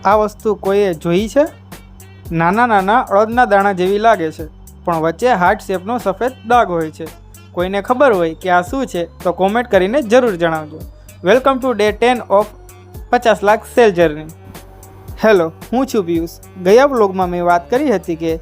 આ વસ્તુ કોઈએ જોઈ છે? નાના નાના અડદના દાણા જેવી લાગે છે, પણ વચ્ચે હાર્ટ શેપનો સફેદ ડાઘ હોય છે. કોઈને ખબર હોય કે આ શું છે તો કોમેન્ટ કરીને જરૂર જણાવજો. Welcome to day 10 of 50 lakh cell journey. Hello, હું છું પિયુષ. ગયા બ્લોગમાં મેં વાત કરી હતી કે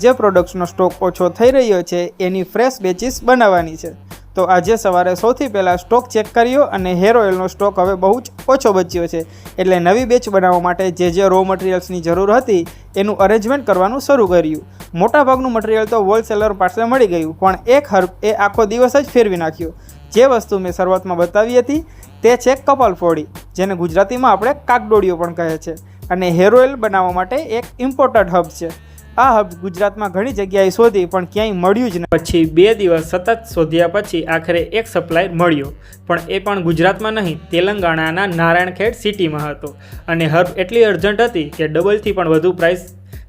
જે પ્રોડક્ટ્સનો સ્ટોક ઓછો થઈ રહ્યો છે એની ફ્રેશ બેચીસ બનાવવાની છે. તો આજે સવારે સૌથી પહેલાં સ્ટોક ચેક કર્યો અને હેર ઓઇલનો સ્ટોક હવે બહુ જ ઓછો બચ્યો છે, એટલે નવી બેચ બનાવવા માટે જે રો મટીરિયલ્સની જરૂર હતી એનું અરેન્જમેન્ટ કરવાનું શરૂ કર્યું. મોટાભાગનું મટીરિયલ તો હોલસેલર પાસે મળી ગયું, પણ એક હર્બ એ આખો દિવસ જ ફેરવી નાખ્યો. જે વસ્તુ મેં શરૂઆતમાં બતાવી હતી તે છે કપાલફોડી, જેને ગુજરાતીમાં આપણે કાગડોળિયો પણ કહે છે, અને હેર ઓઇલ બનાવવા માટે એક ઇમ્પોર્ટન્ટ હબ છે. આ હબ ગુજરાતમાં ઘણી જગ્યાએ શોધી પણ ક્યાંય મળ્યું જ નહીં. પછી 2 દિવસ સતત શોધ્યા પછી આખરે એક સપ્લાયર મળ્યો, પણ એ પણ ગુજરાતમાં નહીં, તેલંગાણાના નારાયણખેડ સિટીમાં હતો. અને હર્બ એટલી અર્જન્ટ હતી કે ડબલથી પણ વધુ પ્રાઇસ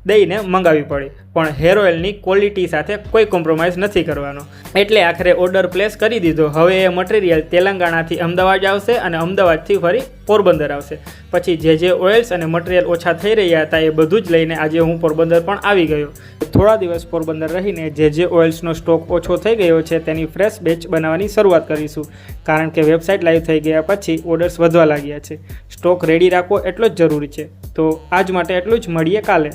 દઈને મંગાવી પડી, પણ હેર ઓઇલની ક્વોલિટી સાથે કોઈ કોમ્પ્રોમાઇઝ નથી કરવાનો, એટલે આખરે ઓર્ડર પ્લેસ કરી દીધો. હવે એ મટીરિયલ તેલંગાણાથી અમદાવાદ આવશે અને અમદાવાદથી ફરી પોરબંદર આવશે. પછી જે ઓઇલ્સ અને મટીરિયલ ઓછા થઈ રહ્યા હતા એ બધું જ લઈને આજે હું પોરબંદર પણ આવી ગયો. થોડા દિવસ પોરબંદર રહીને જે ઓઇલ્સનો સ્ટોક ઓછો થઈ ગયો છે તેની ફ્રેશ બેચ બનાવવાની શરૂઆત કરીશું, કારણ કે વેબસાઇટ લાઈવ થઈ ગયા પછી ઓર્ડર્સ વધવા લાગ્યા છે. સ્ટોક રેડી રાખવો એટલો જ જરૂરી છે. તો આજ માટે એટલું જ, મળીએ કાલે.